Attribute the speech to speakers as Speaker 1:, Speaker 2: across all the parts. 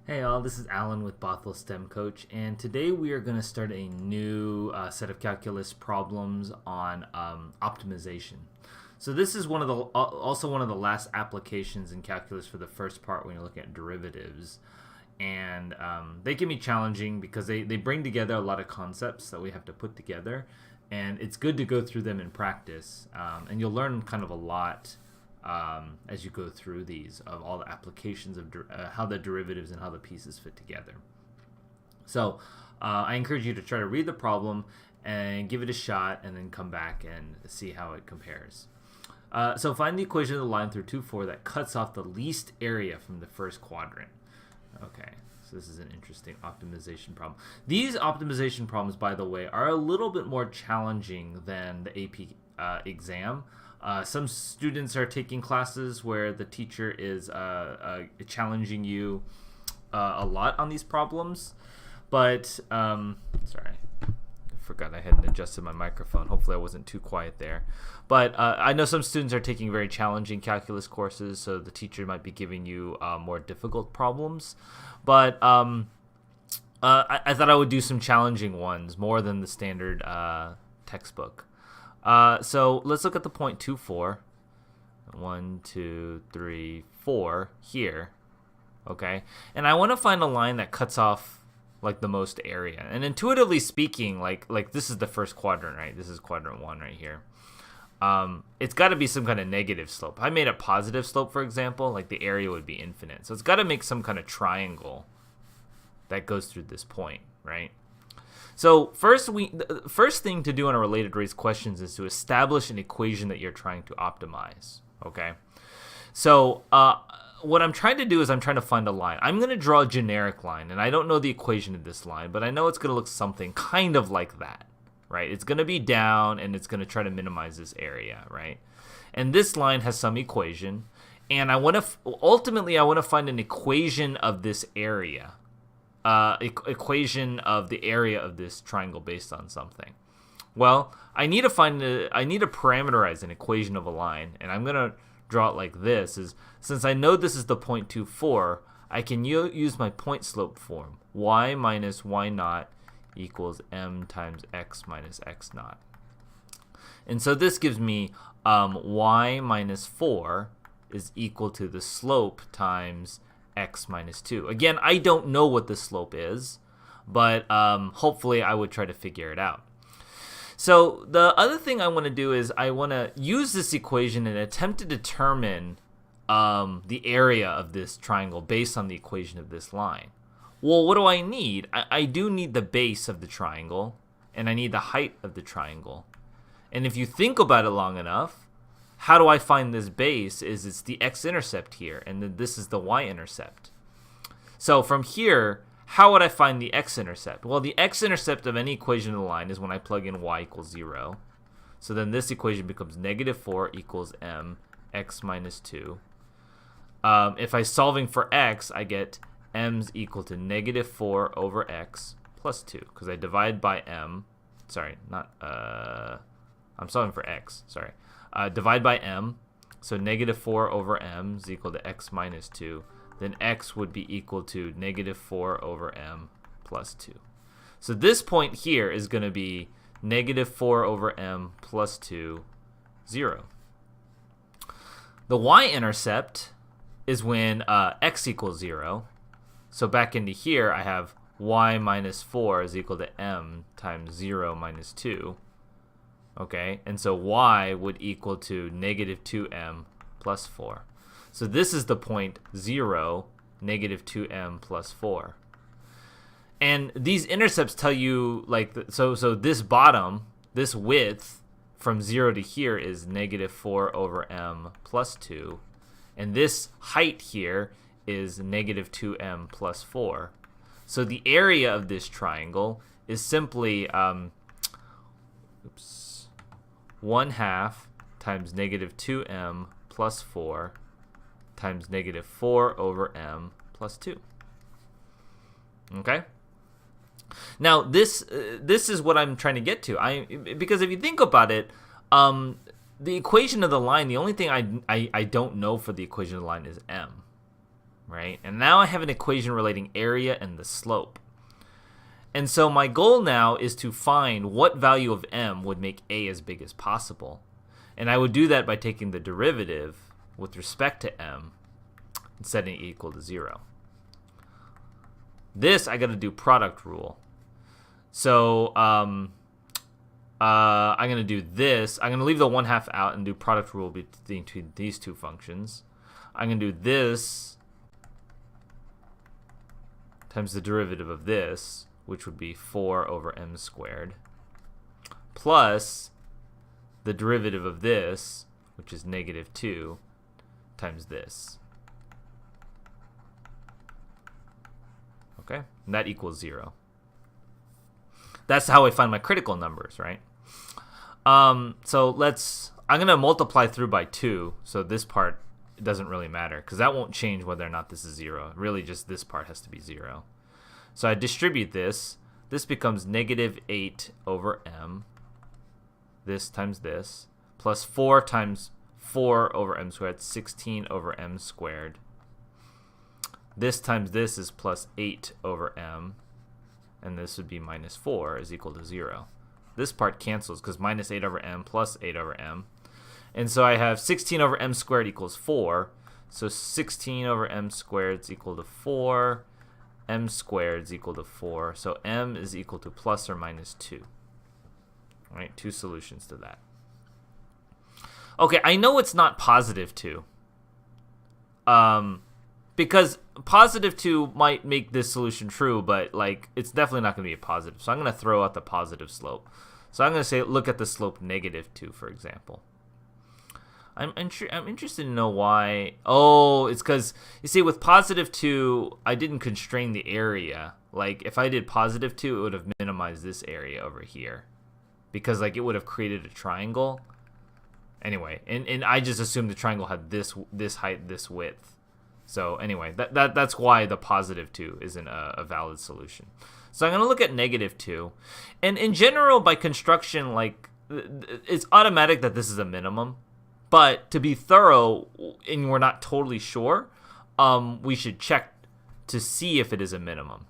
Speaker 1: Hey all, this is Alan with Bothell STEM Coach, and today we are going to start a new set of calculus problems on optimization. So this is also one of the last applications in calculus for the first part when you're looking at derivatives, and they can be challenging because they bring together a lot of concepts that we have to put together, and it's good to go through them in practice, and you'll learn kind of a lot as you go through these of all the applications of how the derivatives and how the pieces fit together. So I encourage you to try to read the problem and give it a shot and then come back and see how it compares. So find the equation of the line through 2, 4 that cuts off the least area from the first quadrant. Okay, so this is an interesting optimization problem. These optimization problems, by the way, are a little bit more challenging than the AP exam. Some students are taking classes where the teacher is challenging you a lot on these problems, but sorry, I forgot I hadn't adjusted my microphone. Hopefully I wasn't too quiet there. But I know some students are taking very challenging calculus courses, so the teacher might be giving you more difficult problems. But I thought I would do some challenging ones, more than the standard textbook. So let's look at the point 2, 4. 1, 2, 3, 4 here. Okay. And I want to find a line that cuts off like the most area. And intuitively speaking, like this is the first quadrant, right? This is quadrant 1 right here. It's got to be some kind of negative slope. I made a positive slope, for example, like the area would be infinite. So it's got to make some kind of triangle that goes through this point, right? So the first thing to do on a related race questions is to establish an equation that you're trying to optimize. Okay. So what I'm trying to do is I'm trying to find a line. I'm going to draw a generic line, and I don't know the equation of this line, but I know it's going to look something kind of like that, right? It's going to be down, and it's going to try to minimize this area, right? And this line has some equation, and ultimately I want to find an equation of this area. Equation of the area of this triangle based on something. Well, I need to parameterize an equation of a line, and I'm gonna draw it like this. Since I know this is the point 2, 4, I can use my point slope form. Y minus y naught equals m times x minus x naught. And so this gives me y minus 4 is equal to the slope times x minus 2. Again, I don't know what the slope is, but hopefully I would try to figure it out. So the other thing I want to do is I want to use this equation and attempt to determine the area of this triangle based on the equation of this line. Well, what do I need? I do need the base of the triangle, and I need the height of the triangle. And if you think about it long enough, how do I find this base? It's the x-intercept here, and then this is the y-intercept. So from here, how would I find the x-intercept? Well, the x-intercept of any equation of the line is when I plug in y equals 0. So then this equation becomes negative 4 equals m x minus 2. If I'm solving for x, I get m's equal to negative 4 over x plus 2, because I divide by m. Sorry, I'm solving for x. Sorry. Divide by m, so negative 4 over m is equal to x minus 2. Then x would be equal to negative 4 over m plus 2. So this point here is going to be negative 4 over m plus 2, 0. The y-intercept is when x equals 0. So back into here, I have y minus 4 is equal to m times 0 minus 2. Okay, and so y would equal to negative 2m plus 4. So this is the point 0, negative 2m plus 4. And these intercepts tell you, like, so this bottom, this width from 0 to here is negative 4 over m plus 2. And this height here is negative 2m plus 4. So the area of this triangle is simply 1/2 times negative 2m plus 4 times negative 4 over m plus 2. Okay? Now, this is what I'm trying to get to. Because if you think about it, the equation of the line, the only thing I don't know for the equation of the line is m. right? And now I have an equation relating area and the slope. And so my goal now is to find what value of m would make a as big as possible. And I would do that by taking the derivative with respect to m and setting it equal to 0. This I got to do product rule. So I'm going to do this. I'm going to leave the 1/2 out and do product rule between these two functions. I'm going to do this times the derivative of this, which would be 4 over m squared, plus the derivative of this, which is -2, times this. Okay, and that equals 0. That's how I find my critical numbers, right? So I'm going to multiply through by 2, so this part doesn't really matter, because that won't change whether or not this is 0. Really, just this part has to be 0. So I distribute this. This becomes -8 over m, this times this, plus 4 times 4 over m squared, 16 over m squared. This times this is plus 8 over m, and this would be -4 is equal to 0. This part cancels because -8 over m plus 8 over m. And so I have 16 over m squared equals 4. So 16 over m squared is equal to 4. M squared is equal to 4. So m is equal to plus or minus 2. All right, 2 solutions to that. Okay, I know it's not positive 2. Because positive 2 might make this solution true, but like it's definitely not going to be a positive. So I'm going to throw out the positive slope. So I'm going to say, look at the slope -2, for example. I'm interested to know why. Oh, it's because, you see, with positive 2, I didn't constrain the area. Like, if I did positive 2, it would have minimized this area over here. Because, like, it would have created a triangle. Anyway, and I just assumed the triangle had this height, this width. So anyway, that's why the positive 2 isn't a valid solution. So I'm going to look at -2. And in general, by construction, like, it's automatic that this is a minimum. But to be thorough, and we're not totally sure, we should check to see if it is a minimum.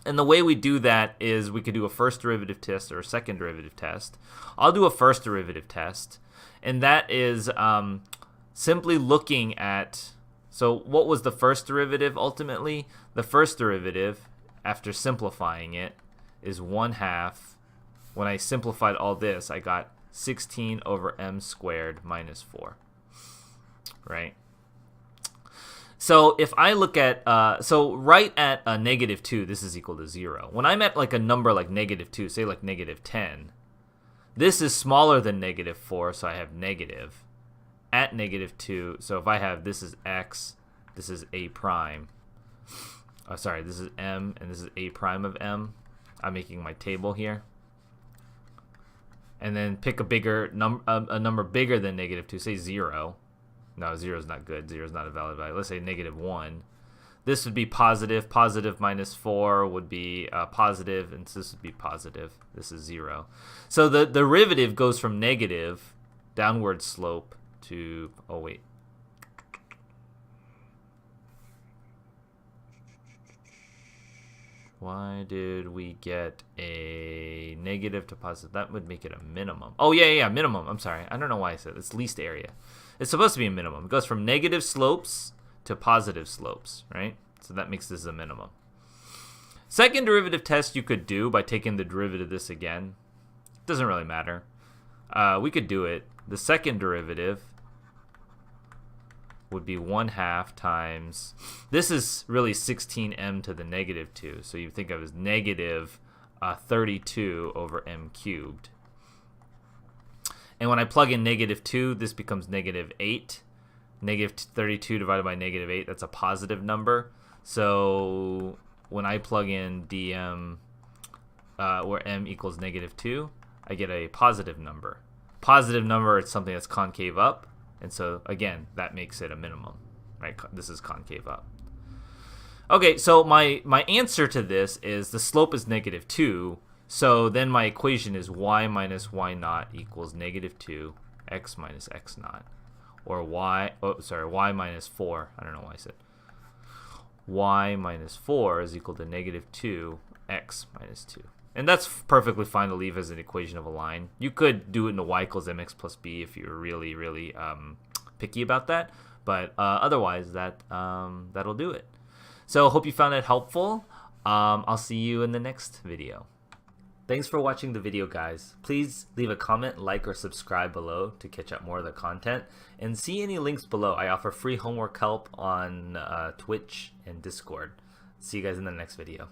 Speaker 1: And the way we do that is we could do a first derivative test or a second derivative test. I'll do a first derivative test. And that is simply looking at... So what was the first derivative ultimately? The first derivative, after simplifying it, is 1/2. When I simplified all this, I got 16 over m squared minus 4. Right? So if I look at, so right at -2, this is equal to 0. When I'm at like a number like -2, say like -10, this is smaller than -4, so I have negative. At -2, so if I have, this is x, this is a prime. Oh, sorry, this is m, and this is a prime of m. I'm making my table here. And then pick a bigger a number bigger than -2, say 0. No, 0 is not good. 0 is not a valid value. Let's say -1. This would be positive. Positive minus 4 would be positive, and this would be positive. This is 0. So the derivative goes from negative, downward slope, to, oh wait, why did we get a negative to positive? That would make it a minimum. Oh yeah, minimum. I'm sorry, I don't know why I said it. It's least area. It's supposed to be a minimum. It goes from negative slopes to positive slopes, right? So that makes this a minimum. Second derivative test you could do by taking the derivative of this again. Doesn't really matter. We could do it. The second derivative would be 1/2 times, this is really 16m to the -2, so you think of it as negative 32 over m cubed. And when I plug in -2, this becomes -8. -32 divided by -8, that's a positive number. So when I plug in dm where m equals -2, I get a positive number. Positive number, it's something that's concave up. And so, again, that makes it a minimum, right? This is concave up. Okay, so my answer to this is the slope is -2. So then my equation is y minus y naught equals -2, x minus x naught. Or y minus 4. I don't know why I said. y minus 4 is equal to negative 2x minus 2. And that's perfectly fine to leave as an equation of a line. You could do it in a y equals mx plus b if you're really, really picky about that. But otherwise, that'll do it. So hope you found it helpful. I'll see you in the next video. Thanks for watching the video, guys. Please leave a comment, like, or subscribe below to catch up more of the content. And see any links below. I offer free homework help on Twitch and Discord. See you guys in the next video.